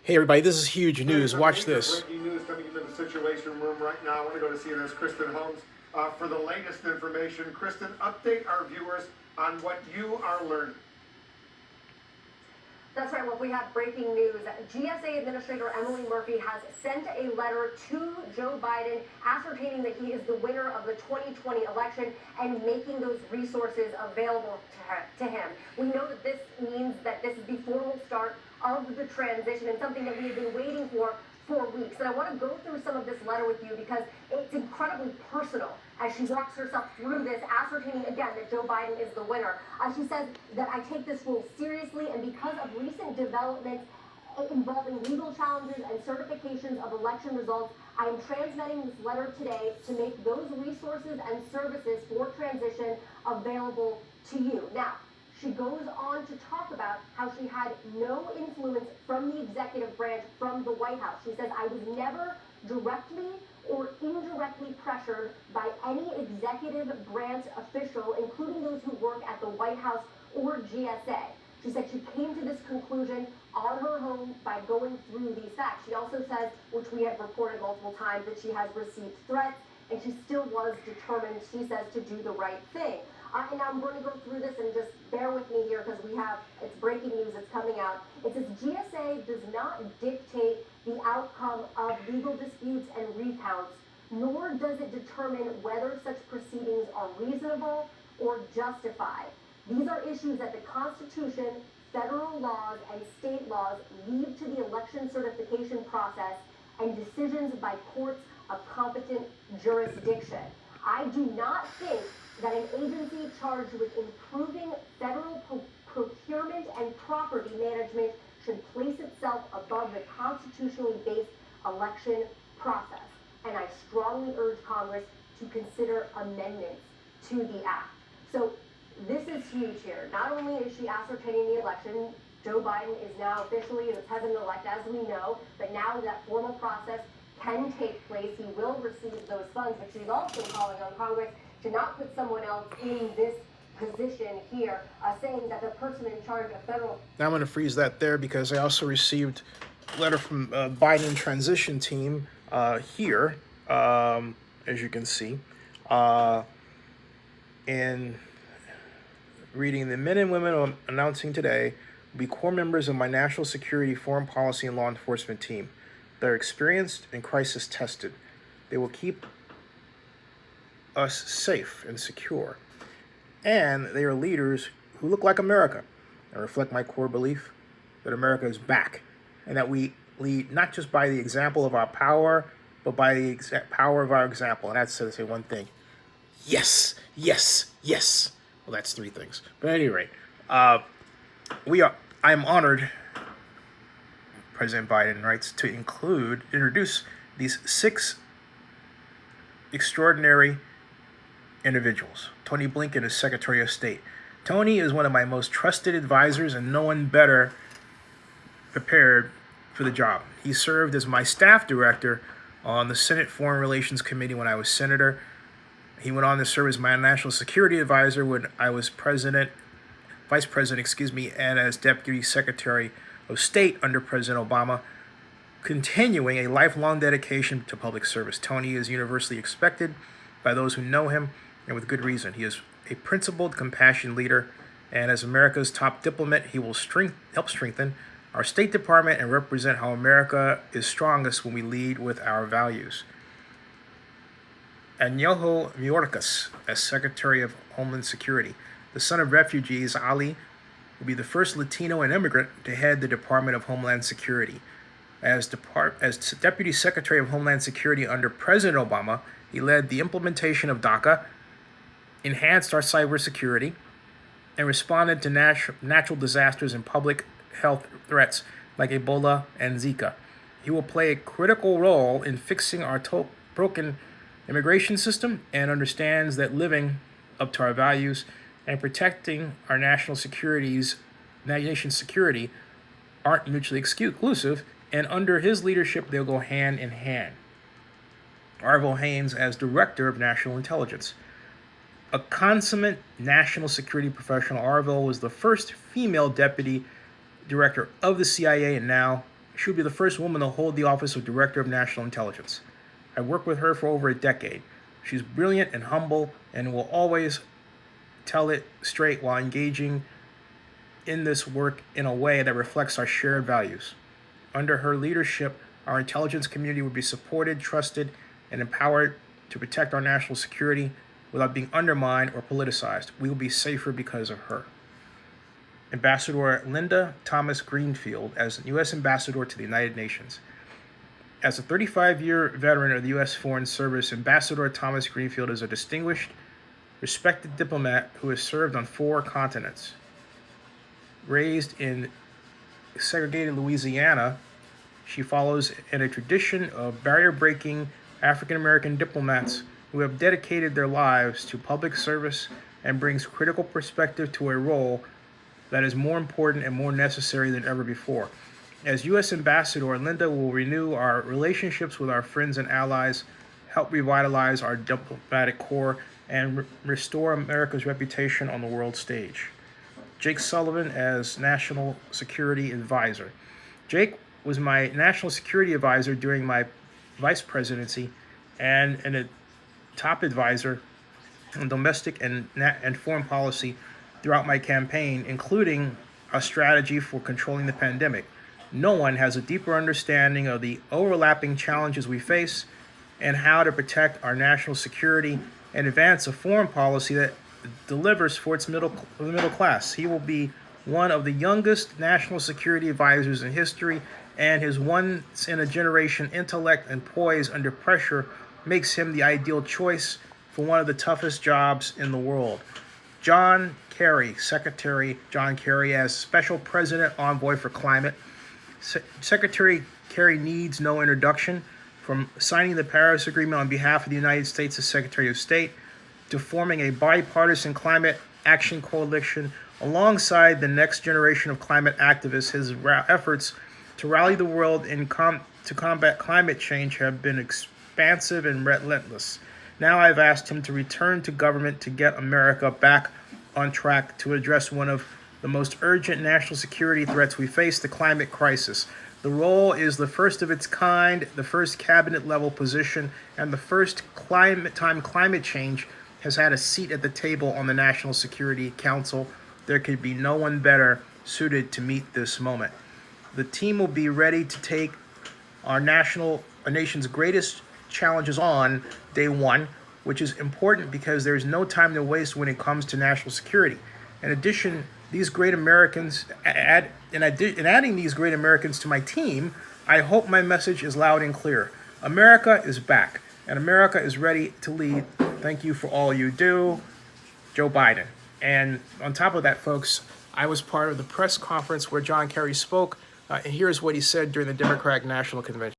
Hey everybody, this is huge news. Watch this. Breaking news coming into the Situation Room right now. I want to go to CNN's Kristen Holmes for the latest information. Kristen, update our viewers on what you are learning. That's right. Well, we have breaking news. GSA Administrator Emily Murphy has sent a letter to Joe Biden ascertaining that he is the winner of the 2020 election and making those resources available to him. We know that this means that this is the formal start of the transition and something that we have been waiting for weeks. And I want to go through some of this letter with you because it's incredibly personal as she walks herself through this, ascertaining again that Joe Biden is the winner. She says that I take this rule seriously, and because of recent developments involving legal challenges and certifications of election results, I am transmitting this letter today to make those resources and services for transition available to you. Now, she goes on to talk about how she had no influence from the executive branch, from the White House. She says, I was never directly or indirectly pressured by any executive branch official, including those who work at the White House or GSA. She said she came to this conclusion on her own by going through these facts. She also says, which we have reported multiple times, that she has received threats, and she still was determined, she says, to do the right thing. And now I'm going to go through this and just bear with me here because it's breaking news, it's coming out. It says GSA does not dictate the outcome of legal disputes and recounts, nor does it determine whether such proceedings are reasonable or justified. These are issues that the Constitution, federal laws, and state laws leave to the election certification process and decisions by courts of competent jurisdiction. I do not think that an agency charged with improving federal procurement and property management should place itself above the constitutionally based election process. And I strongly urge Congress to consider amendments to the act. So this is huge here. Not only is she ascertaining the election, Joe Biden is now officially the president-elect, as we know, but now that formal process can take place. He will receive those funds, but she's also calling on Congress to not put someone else in this position here, saying that the person in charge of federal... Now I'm going to freeze that there because I also received a letter from Biden transition team here, as you can see, and reading the men and women I'm announcing today will be core members of my national security, foreign policy, and law enforcement team. They're experienced and crisis tested. They will keep us safe and secure. And they are leaders who look like America and reflect my core belief that America is back and that we lead not just by the example of our power, but by the power of our example. And that's to say one thing. Yes, yes, yes. Well, that's three things. But at any rate, I'm honored, President Biden writes, to introduce these 6 extraordinary individuals. Tony Blinken is Secretary of State. Tony is one of my most trusted advisors, and no one better prepared for the job. He served as my staff director on the Senate Foreign Relations Committee when I was senator. He went on to serve as my national security advisor when I was vice president, and as Deputy Secretary of State under President Obama, continuing a lifelong dedication to public service. Tony is universally respected by those who know him, and with good reason. He is a principled, compassionate leader, and as America's top diplomat, he will help strengthen our State Department and represent how America is strongest when we lead with our values. Aniello Mayorkas, as Secretary of Homeland Security. The son of refugees, Ali will be the first Latino and immigrant to head the Department of Homeland Security. As Deputy Secretary of Homeland Security under President Obama, he led the implementation of DACA, enhanced our cybersecurity, and responded to natural disasters and public health threats like Ebola and Zika. He will play a critical role in fixing our broken immigration system and understands that living up to our values and protecting our nation's security aren't mutually exclusive, and under his leadership, they'll go hand in hand. Arvo Haynes as Director of National Intelligence. A consummate national security professional, Arvo was the first female deputy director of the CIA and now She will be the first woman to hold the office of Director of National Intelligence. I worked with her for over a decade. She's brilliant and humble and will always tell it straight while engaging in this work in a way that reflects our shared values. Under her leadership, our intelligence community will be supported, trusted, and empowered to protect our national security without being undermined or politicized. We will be safer because of her. Ambassador Linda Thomas Greenfield, as U.S. Ambassador to the United Nations. As a 35-year veteran of the U.S. Foreign Service, Ambassador Thomas Greenfield is a distinguished, respected diplomat who has served on 4 continents. Raised in segregated Louisiana, she follows in a tradition of barrier-breaking African-American diplomats who have dedicated their lives to public service and brings critical perspective to a role that is more important and more necessary than ever before. As U.S. Ambassador, Linda will renew our relationships with our friends and allies, help revitalize our diplomatic corps, and restore America's reputation on the world stage. Jake Sullivan as National Security Advisor. Jake was my National Security Advisor during my vice presidency and a top advisor on domestic and foreign policy throughout my campaign, including a strategy for controlling the pandemic. No one has a deeper understanding of the overlapping challenges we face and how to protect our national security and advance a foreign policy that delivers for its middle class. He will be one of the youngest national security advisors in history, and his once-in-a-generation intellect and poise under pressure makes him the ideal choice for one of the toughest jobs in the world. John Kerry, Secretary John Kerry, as Special President Envoy for Climate. Secretary Kerry needs no introduction, from signing the Paris Agreement on behalf of the United States as Secretary of State to forming a bipartisan climate action coalition alongside the next generation of climate activists. His efforts to rally the world to combat climate change have been expansive and relentless. Now I've asked him to return to government to get America back on track to address one of the most urgent national security threats we face, the climate crisis. The role is the first of its kind, the first cabinet-level position, and the first climate change has had a seat at the table on the National Security Council. There could be no one better suited to meet this moment. The team will be ready to take our nation's greatest challenges on day one, which is important because there's no time to waste when it comes to national security. In addition, these great Americans, adding these great Americans to my team, I hope my message is loud and clear. America is back, and America is ready to lead. Thank you for all you do, Joe Biden. And on top of that, folks, I was part of the press conference where John Kerry spoke, and here's what he said during the Democratic National Convention.